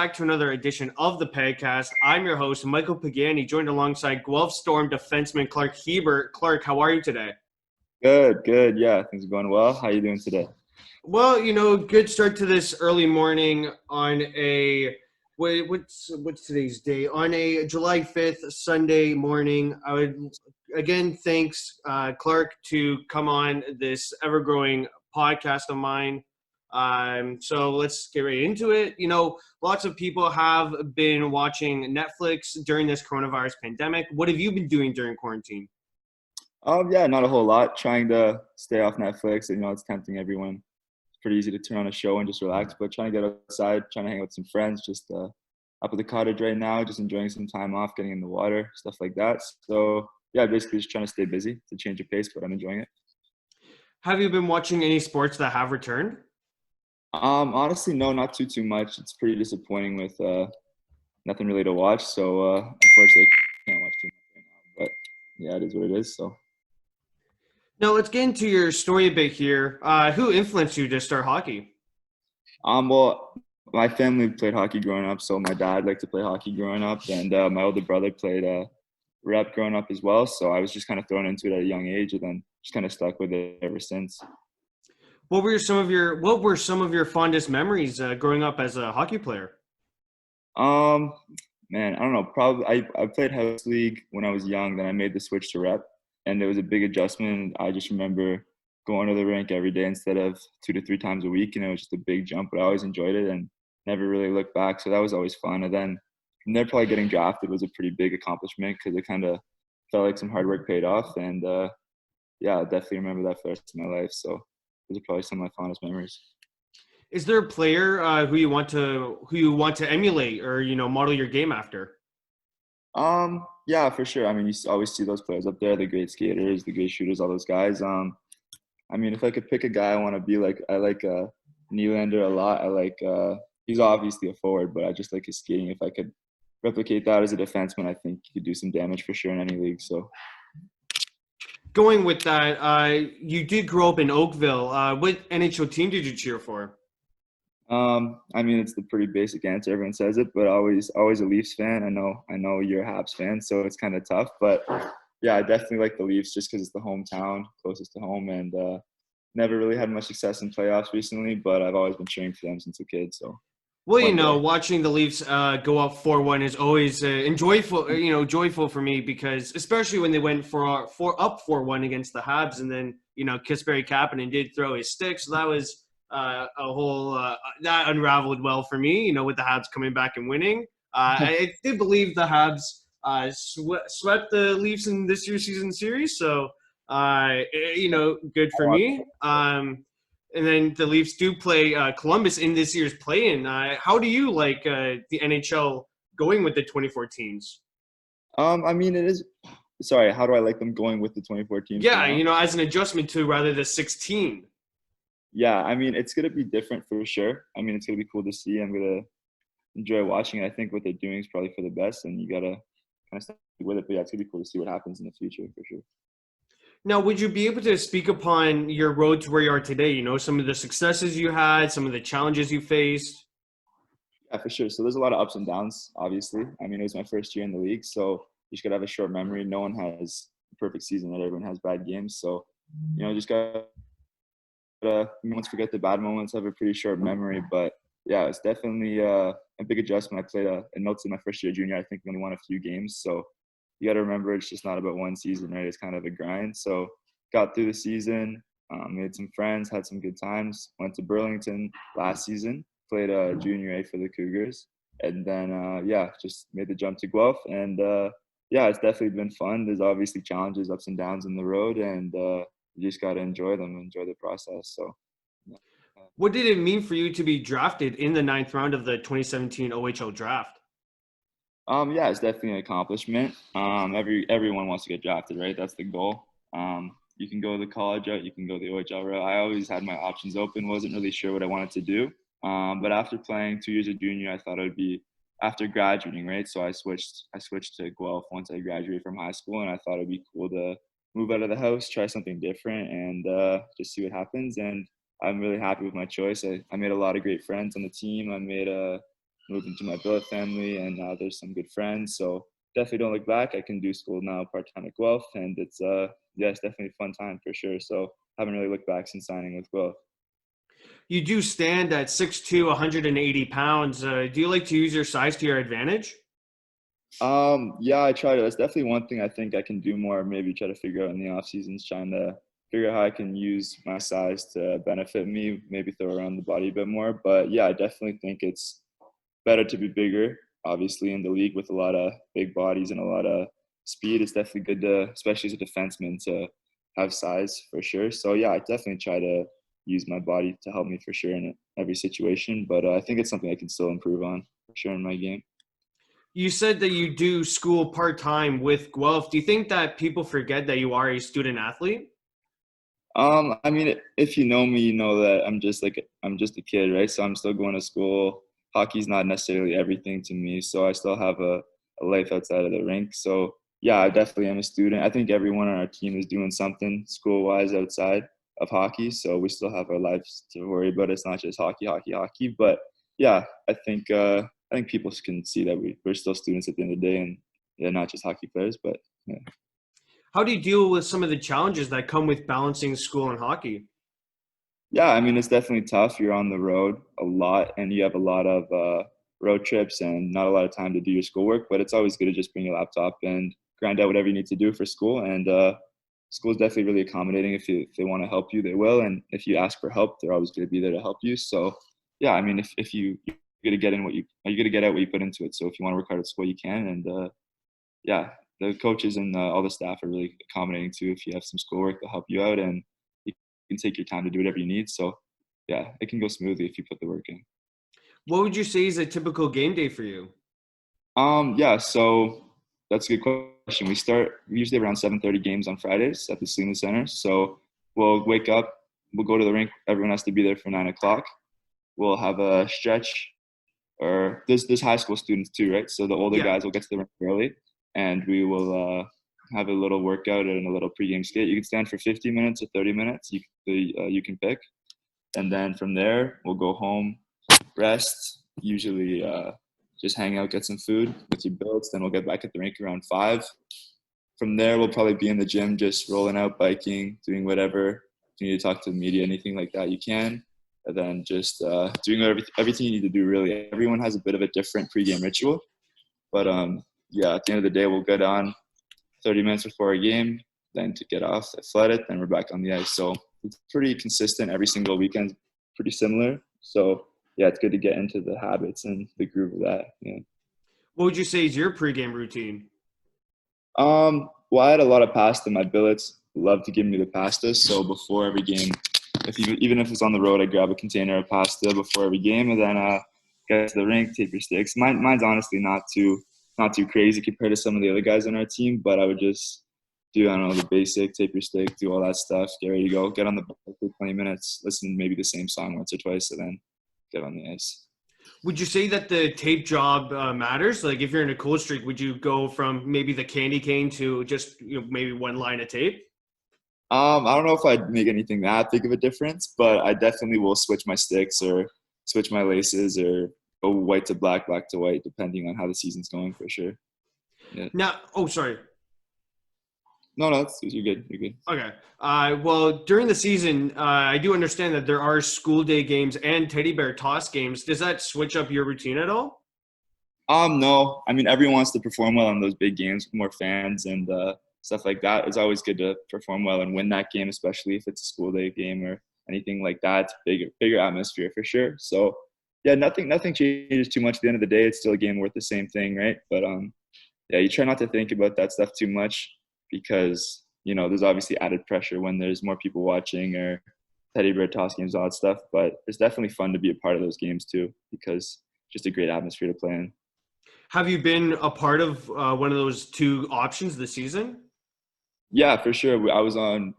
back to another edition of the Pagcast. I'm your host, Michael Pagani, joined alongside Guelph Storm defenseman Clark Hiebert. Clark, how are you today? Good. Yeah, things are going well. How are you doing today? Well, good start to this early morning on what's today's day? On a July 5th, Sunday morning. I would, again, thanks, Clark, to come on this ever-growing podcast of mine. So let's get right into it. Lots of people have been watching Netflix during this coronavirus pandemic. What have you been doing during quarantine? Yeah, not a whole lot. Trying to stay off Netflix. It's tempting everyone. It's pretty easy to turn on a show and just relax, but trying to get outside, trying to hang out with some friends, just up at the cottage right now, just enjoying some time off, getting in the water, stuff like that. So yeah, basically just trying to stay busy to change of pace, but I'm enjoying it. Have you been watching any sports that have returned? Honestly, no, not too much. It's pretty disappointing with nothing really to watch. So unfortunately, I can't watch too much right now. But yeah, it is what it is. So. Now let's get into your story a bit here. Who influenced you to start hockey? Well, my family played hockey growing up. So my dad liked to play hockey growing up, and my older brother played rep growing up as well. So I was just kind of thrown into it at a young age, and then just kind of stuck with it ever since. What were some of your fondest memories growing up as a hockey player? Man, I don't know. Probably I played house league when I was young. Then I made the switch to rep, and it was a big adjustment. I just remember going to the rink every day instead of 2 to 3 times a week, and it was just a big jump. But I always enjoyed it and never really looked back. So that was always fun. And then from there, probably getting drafted was a pretty big accomplishment because it kind of felt like some hard work paid off. And yeah, I definitely remember that for the rest of my life. So those are probably some of my fondest memories. Is there a player who you want to emulate or model your game after? Yeah, for sure. I mean, you always see those players up there, the great skaters, the great shooters, all those guys. I mean, if I could pick a guy I want to be like, I like Nylander a lot. I like he's obviously a forward, but I just like his skating. If I could replicate that as a defenseman, I think he could do some damage for sure in any league. So. Going with that, you did grow up in Oakville. What NHL team did you cheer for? I mean, it's the pretty basic answer. Everyone says it, but always a Leafs fan. I know you're a Habs fan, so it's kind of tough. But yeah, I definitely like the Leafs just because it's the hometown, closest to home, and never really had much success in playoffs recently. But I've always been cheering for them since a kid. So. Well, watching the Leafs go up 4-1 is always joyful for me because especially when they went for up 4-1 against the Habs, and then Kasperi Kapanen did throw his stick, so that was a whole that unraveled well for me. With the Habs coming back and winning, I did believe the Habs swept the Leafs in this year's season series, so good for me. And then the Leafs do play Columbus in this year's play-in. How do you like the NHL going with the 24 teams? I mean, it is. Sorry, how do I like them going with the 24 teams? Yeah, as an adjustment to rather the 16. Yeah, I mean, it's going to be different for sure. I mean, it's going to be cool to see. I'm going to enjoy watching it. I think what they're doing is probably for the best, and you got to kind of stick with it. But yeah, it's going to be cool to see what happens in the future for sure. Now, would you be able to speak upon your road to where you are today? Some of the successes you had, some of the challenges you faced? Yeah, for sure. So there's a lot of ups and downs, obviously. I mean, it was my first year in the league, so you just got to have a short memory. No one has a perfect season, and everyone has bad games. So, just got to once forget the bad moments, have a pretty short memory. But yeah, it's definitely a big adjustment. I played in Milton my first year junior. I think we only won a few games. So you got to remember it's just not about one season, right? It's kind of a grind. So got through the season, made some friends, had some good times. Went to Burlington last season, played junior A for the Cougars. And then, just made the jump to Guelph. And, it's definitely been fun. There's obviously challenges, ups and downs in the road. And you just got to enjoy them, enjoy the process. So. What did it mean for you to be drafted in the 9th round of the 2017 OHL draft? Yeah, it's definitely an accomplishment. Everyone wants to get drafted, right? That's the goal. You can go the college route, you can go the OHL route. I always had my options open, wasn't really sure what I wanted to do. But after playing 2 years of junior, I thought it would be after graduating, right? So I switched to Guelph once I graduated from high school, and I thought it'd be cool to move out of the house, try something different, and just see what happens. And I'm really happy with my choice. I made a lot of great friends on the team. I made moved into my billet family, and now there's some good friends. So definitely don't look back. I can do school now part-time at Guelph, and it's it's definitely a fun time for sure. So haven't really looked back since signing with Guelph. You do stand at 6'2", 180 pounds. Do you like to use your size to your advantage? Yeah, I try to. That's definitely one thing I think I can do more. Maybe try to figure out in the off seasons, trying to figure out how I can use my size to benefit me. Maybe throw around the body a bit more. But yeah, I definitely think it's better to be bigger. Obviously, in the league with a lot of big bodies and a lot of speed, it's definitely good to, especially as a defenseman, to have size for sure. So yeah, I definitely try to use my body to help me for sure in every situation. But I think it's something I can still improve on for sure in my game. You said that you do school part-time with Guelph. Do you think that people forget that you are a student athlete? I mean, if you know me, you know that I'm just a kid, right? So I'm still going to school. Hockey's not necessarily everything to me, so I still have a life outside of the rink. So yeah, I definitely am a student. I think everyone on our team is doing something school-wise outside of hockey, so we still have our lives to worry about. It's not just hockey, hockey, hockey. But yeah, I think people can see that we're still students at the end of the day, and yeah, not just hockey players, but yeah. How do you deal with some of the challenges that come with balancing school and hockey? Yeah, I mean, it's definitely tough. You're on the road a lot and you have a lot of road trips and not a lot of time to do your schoolwork, but it's always good to just bring your laptop and grind out whatever you need to do for school. And school is definitely really accommodating. If they want to help you, they will. And if you ask for help, they're always going to be there to help you. So, yeah, I mean, if you're going to get in you're going to get out what you put into it. So if you want to work hard at school, you can. And yeah, the coaches and all the staff are really accommodating too. If you have some schoolwork, they'll help you out and you can take your time to do whatever you need. So yeah, it can go smoothly if you put the work in. What would you say is a typical game day for you? Yeah, so that's a good question. We usually have around 7:30 games on Fridays at the Selena Center. So we'll wake up, we'll go to the rink. Everyone has to be there for 9 o'clock. We'll have a stretch, or there's high school students too, right? So the older Yeah. guys will get to the rink early, and we will have a little workout and a little pregame skate. You can stand for 50 minutes or 30 minutes. You can pick, and then from there we'll go home, rest. Usually just hang out, get some food with your builds. Then we'll get back at the rink around 5. From there we'll probably be in the gym, just rolling out, biking, doing whatever. If you need to talk to the media, anything like that, you can. And then just doing everything you need to do. Really, everyone has a bit of a different pregame ritual, but yeah, at the end of the day, we'll get on 30 minutes before a game, then to get off, I flood it, then we're back on the ice. So it's pretty consistent every single weekend, pretty similar. So yeah, it's good to get into the habits and the groove of that. Yeah. What would you say is your pregame routine? Well, I had a lot of pasta. My billets love to give me the pasta. So before every game, even if it's on the road, I grab a container of pasta before every game, and then get to the rink, tape your sticks. Mine's honestly not too crazy compared to some of the other guys on our team, but I would just do, I don't know, the basic, tape your stick, do all that stuff, get ready to go, get on the bike for 20 minutes, listen maybe the same song once or twice, and then get on the ice. Would you say that the tape job matters? Like if you're in a cold streak, would you go from maybe the candy cane to just maybe one line of tape? I don't know if I'd make anything that big of a difference, but I definitely will switch my sticks or switch my laces or go white to black, black to white, depending on how the season's going for sure. Yeah. Now, oh, sorry. No, you're good. You're good. Okay. Well, during the season, I do understand that there are school day games and teddy bear toss games. Does that switch up your routine at all? No. I mean, everyone wants to perform well on those big games with more fans and stuff like that. It's always good to perform well and win that game, especially if it's a school day game or anything like that. It's bigger atmosphere for sure. So yeah, nothing changes too much at the end of the day. It's still a game worth the same thing, right? But yeah, you try not to think about that stuff too much because, there's obviously added pressure when there's more people watching or teddy bear toss games, all that stuff. But it's definitely fun to be a part of those games too because it's just a great atmosphere to play in. Have you been a part of one of those two options this season? Yeah, for sure. We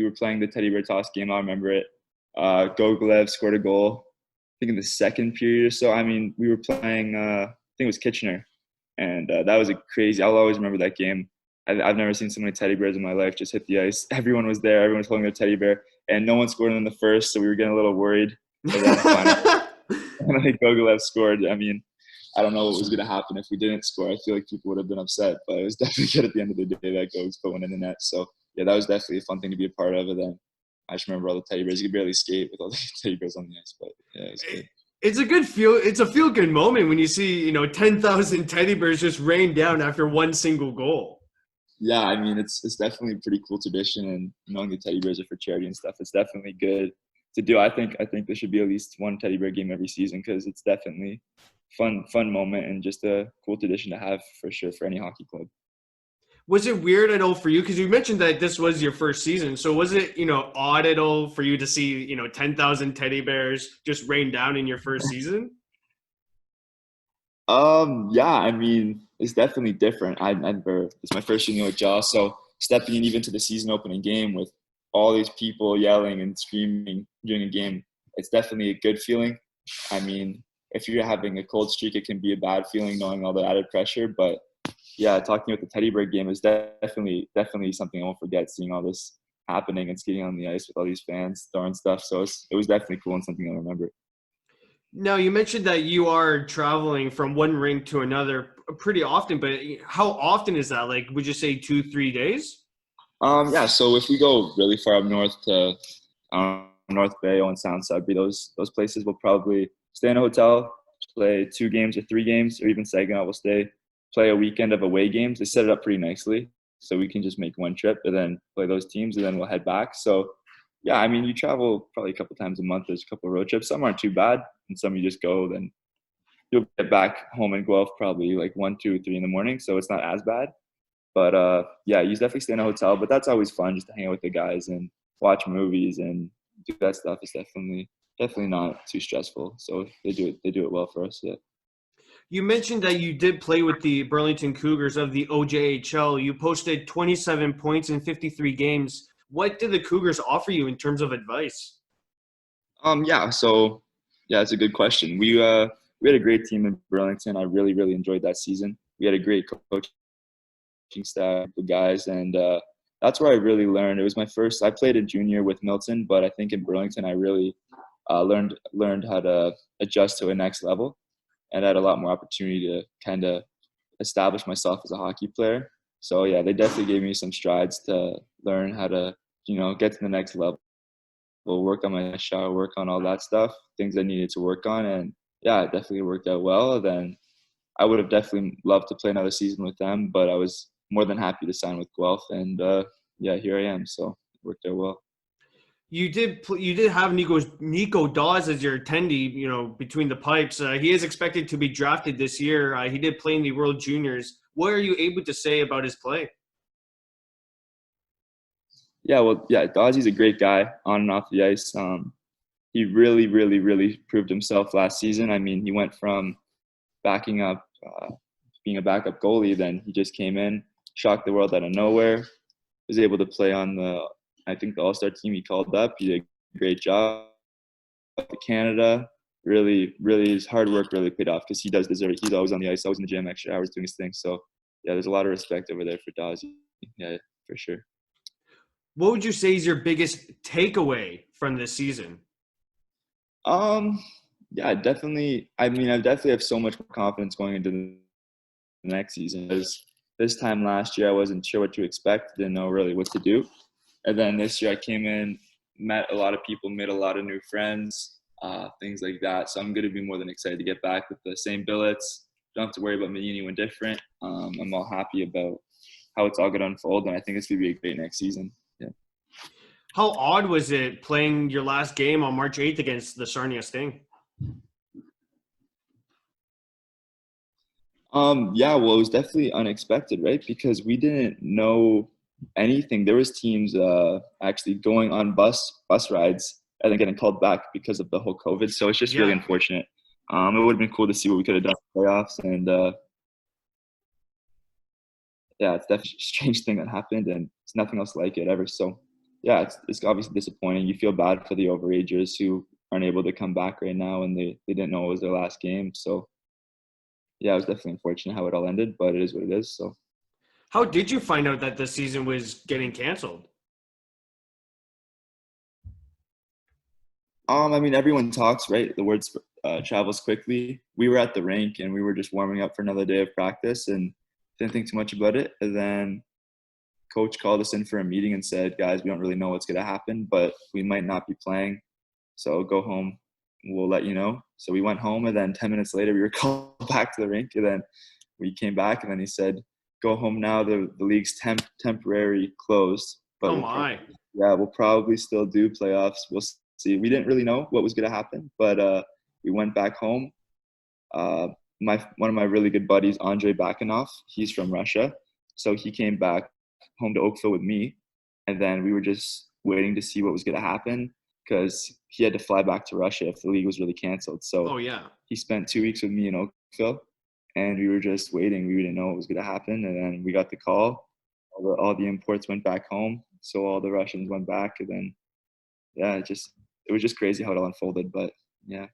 were playing the teddy bear toss game. I remember it. Gogolev scored a goal, I think in the second period or so. I mean, we were playing, I think it was Kitchener. And that was I'll always remember that game. I've never seen so many teddy bears in my life just hit the ice. Everyone was there. Everyone was holding their teddy bear. And no one scored in the first, so we were getting a little worried. But then finally Gogolev scored. I mean, I don't know what was going to happen if we didn't score. I feel like people would have been upset, but it was definitely good at the end of the day that goal was going in the net. So, yeah, that was definitely a fun thing to be a part of. And then I just remember all the teddy bears. You could barely skate with all the teddy bears on the ice, but yeah, it was good. It's a good feel. It's a feel good moment when you see 10,000 teddy bears just rain down after one single goal. Yeah, I mean it's definitely a pretty cool tradition, and knowing the teddy bears are for charity and stuff, it's definitely good to do. I think there should be at least one teddy bear game every season because it's definitely fun moment and just a cool tradition to have for sure for any hockey club. Was it weird at all for you? Because you mentioned that this was your first season. So was it, odd at all for you to see, 10,000 teddy bears just rain down in your first season? Yeah, I mean, it's definitely different. It's my first year with Jaw, so stepping in even to the season opening game with all these people yelling and screaming during a game, it's definitely a good feeling. I mean, if you're having a cold streak, it can be a bad feeling knowing all the added pressure, but yeah, talking about the teddy bear game is definitely something I won't forget, seeing all this happening and skating on the ice with all these fans throwing stuff. So it was definitely cool and something I remember. Now, you mentioned that you are traveling from one rink to another pretty often, but how often is that? Like, would you say 2-3 days? Yeah, so if we go really far up north to North Bay and Sound Sudbury, those places will probably stay in a hotel, play 2 games or 3 games, or even Saginaw will play a weekend of away games. They set it up pretty nicely, so we can just make one trip and then play those teams, and then we'll head back. So, yeah, I mean, you travel probably a couple times a month. There's a couple of road trips. Some aren't too bad, and some you just go, then you'll get back home in Guelph probably like 1, 2, 3 in the morning, so it's not as bad. But yeah, you definitely stay in a hotel, but that's always fun just to hang out with the guys and watch movies and do that stuff. Is definitely not too stressful. So they do it well for us. Yeah. You mentioned that you did play with the Burlington Cougars of the OJHL. You posted 27 points in 53 games. What did the Cougars offer you in terms of advice? Yeah. So yeah, it's a good question. We had a great team in Burlington. I really enjoyed that season. We had a great coaching staff of guys, and that's where I really learned. It was my first. I played a junior with Milton, but I think in Burlington I really learned how to adjust to a next level, and I had a lot more opportunity to kind of establish myself as a hockey player. So yeah, they definitely gave me some strides to learn how to get to the next level, work on my shot, work on all that stuff, things I needed to work on, and yeah, it definitely worked out well. Then I would have definitely loved to play another season with them, but I was more than happy to sign with Guelph, and yeah, here I am. So it worked out well. You did have Nico Dawes as your attendee, between the pipes. He is expected to be drafted this year. He did play in the World Juniors. What are you able to say about his play? Yeah, well, yeah, Dawsey's a great guy on and off the ice. He really proved himself last season. I mean, he went from backing up, being a backup goalie, then he just came in, shocked the world out of nowhere, was able to play on I think the All-Star team he called up. He did a great job to Canada. Really, his hard work really paid off because he does deserve it. He's always on the ice, always in the gym, extra hours doing his thing. So, yeah, there's a lot of respect over there for Dawsey. Yeah, for sure. What would you say is your biggest takeaway from this season? Yeah, definitely. I mean, I definitely have so much more confidence going into the next season. Because this time last year, I wasn't sure what to expect, didn't know really what to do. And then this year, I came in, met a lot of people, made a lot of new friends, things like that. So I'm going to be more than excited to get back with the same billets. Don't have to worry about me anyone different. I'm all happy about how it's all going to unfold, and I think it's going to be a great next season. Yeah. How odd was it playing your last game on March 8th against the Sarnia Sting? Yeah, well, it was definitely unexpected, right? Because we didn't know anything. There was teams actually going on bus rides and then getting called back because of the whole COVID. So it's just really Yeah. unfortunate. It would have been cool to see what we could have done in the playoffs, and yeah, it's definitely a strange thing that happened, and it's nothing else like it ever. So yeah, it's obviously disappointing. You feel bad for the overagers who aren't able to come back right now, and they didn't know it was their last game. So yeah, it was definitely unfortunate how it all ended, but it is what it is. So. How did you find out that the season was getting canceled? I mean, everyone talks, right? The word travels quickly. We were at the rink and we were just warming up for another day of practice and didn't think too much about it. And then coach called us in for a meeting and said, guys, we don't really know what's going to happen, but we might not be playing. So go home. We'll let you know. So we went home, and then 10 minutes later, we were called back to the rink. And then we came back, and then he said, go home now. The league's temporary closed. But Oh my. we'll probably still do playoffs. We'll see. We didn't really know what was going to happen, but we went back home. One of my really good buddies, Andrei Bakanov, he's from Russia. So he came back home to Oakville with me. And then we were just waiting to see what was going to happen because he had to fly back to Russia if the league was really canceled. So Oh yeah. he spent 2 weeks with me in Oakville, and we were just waiting. We didn't know what was going to happen. And then we got the call. All the imports went back home. So all the Russians went back. And then, yeah, it was just crazy how it all unfolded. But, yeah.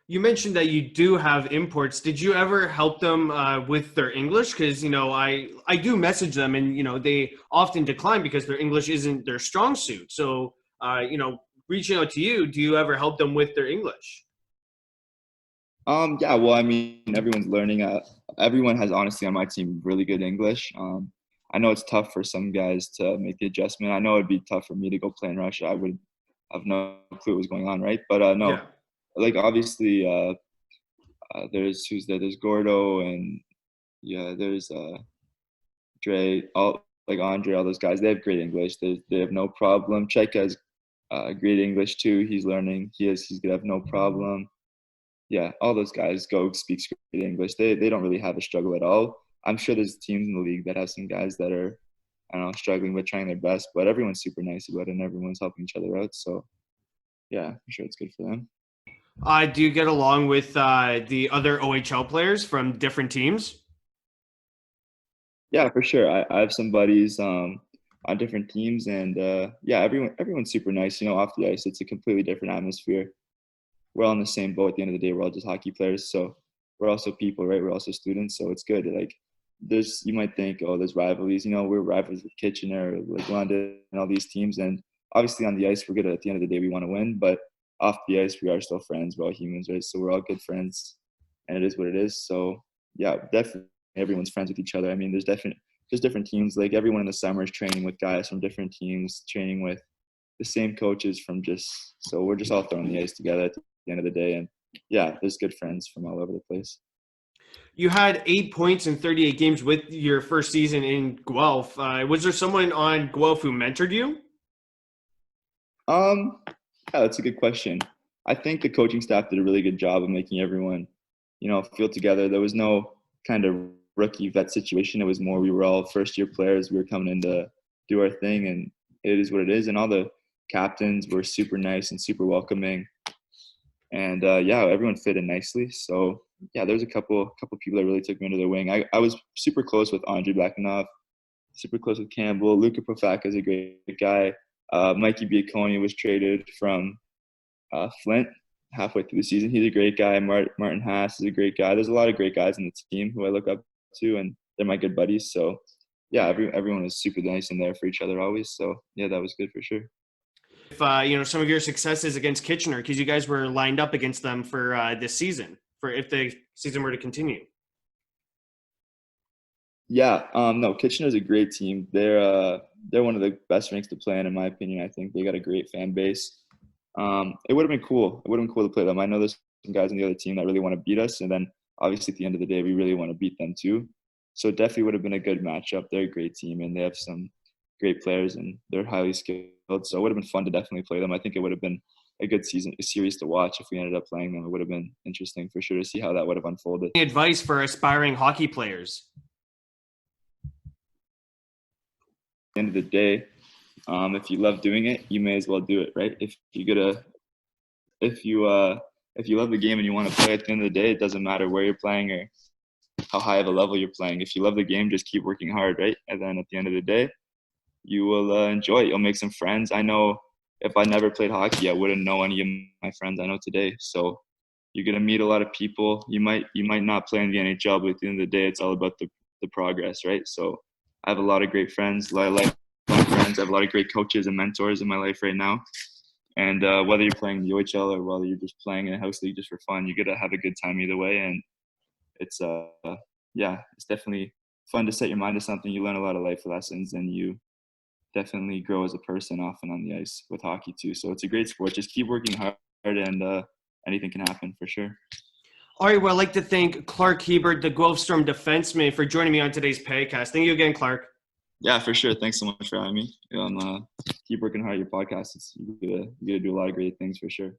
You mentioned that you do have imports. Did you ever help them with their English? Because, I do message them and, they often decline because their English isn't their strong suit. So, reaching out to you, do you ever help them with their English? Yeah, well, I mean, everyone's learning. Everyone has, honestly, on my team, really good English. I know it's tough for some guys to make the adjustment. I know it'd be tough for me to go play in Russia. I would have no clue what was going on, right? But no, Yeah. like obviously, there's Gordo, and yeah, there's Dre, Andre, all those guys. They have great English. They have no problem. Cheka has great English too. He's learning. He's gonna have no problem. Yeah, all those guys go speak great English. They don't really have a struggle at all. I'm sure there's teams in the league that have some guys that are, I don't know, struggling but trying their best. But everyone's super nice about it, and everyone's helping each other out. So yeah, I'm sure it's good for them. Do you get along with the other OHL players from different teams? Yeah, for sure. I have some buddies on different teams, and yeah, everyone's super nice. Off the ice, it's a completely different atmosphere. We're all in the same boat at the end of the day. We're all just hockey players, so we're also people, right? We're also students, so it's good. Like, you might think, oh, there's rivalries. We're rivals with Kitchener, like London, and all these teams, and obviously on the ice, we're good. At the end of the day, we want to win, but off the ice, we are still friends. We're all humans, right? So we're all good friends, and it is what it is. So yeah, definitely everyone's friends with each other. I mean, there's different teams. Like, everyone in the summer is training with guys from different teams, training with the same coaches so we're just all throwing the ice together at the end of the day. And yeah, there's good friends from all over the place. You had 8 points in 38 games with your first season in Guelph. Was there someone on Guelph who mentored you? Yeah, that's a good question. I think the coaching staff did a really good job of making everyone, feel together. There was no kind of rookie vet situation. It was more, we were all first year players. We were coming in to do our thing, and it is what it is. And all the captains were super nice and super welcoming. And yeah, everyone fit in nicely. So yeah, there's a couple people that really took me under their wing. I was super close with Andrei Bakanov, super close with Campbell. Luka Profaka is a great guy. Mikey Biaconi was traded from Flint halfway through the season. He's a great guy. Martin Haas is a great guy. There's a lot of great guys in the team who I look up to, and they're my good buddies. So yeah, everyone was super nice and there for each other always. So yeah, that was good for sure. If some of your successes against Kitchener, because you guys were lined up against them for this season, for if the season were to continue. Yeah, no, Kitchener's a great team. They're one of the best rinks to play in my opinion. I think they got a great fan base. It would have been cool. It would have been cool to play them. I know there's some guys on the other team that really want to beat us, and then obviously at the end of the day, we really want to beat them too. So it definitely would have been a good matchup. They're a great team, and they have some great players, and they're highly skilled. So it would have been fun to definitely play them. I think it would have been a good series to watch if we ended up playing them. It would have been interesting for sure to see how that would have unfolded. Any advice for aspiring hockey players? At the end of the day, if you love doing it, you may as well do it, right? If you love the game and you want to play at the end of the day, it doesn't matter where you're playing or how high of a level you're playing. If you love the game, just keep working hard, right? And then at the end of the day, you will enjoy it. You'll make some friends. I know if I never played hockey, I wouldn't know any of my friends I know today. So you're gonna meet a lot of people. You might not play in the NHL, but at the end of the day, it's all about the progress, right? So I have a lot of great friends, a lot of lifelong friends. I have a lot of great coaches and mentors in my life right now. And whether you're playing the OHL or whether you're just playing in a house league just for fun, you get to have a good time either way. And it's it's definitely fun to set your mind to something. You learn a lot of life lessons, and you definitely grow as a person off and on the ice with hockey too. So it's a great sport. Just keep working hard, and anything can happen for sure. All right, well, I'd like to thank Clark Hiebert, the Guelph Storm defenseman, for joining me on today's Pagcast. Thank you again, Clark. Yeah, for sure. Thanks so much for having me. Keep working hard at your podcast. You're gonna do a lot of great things for sure.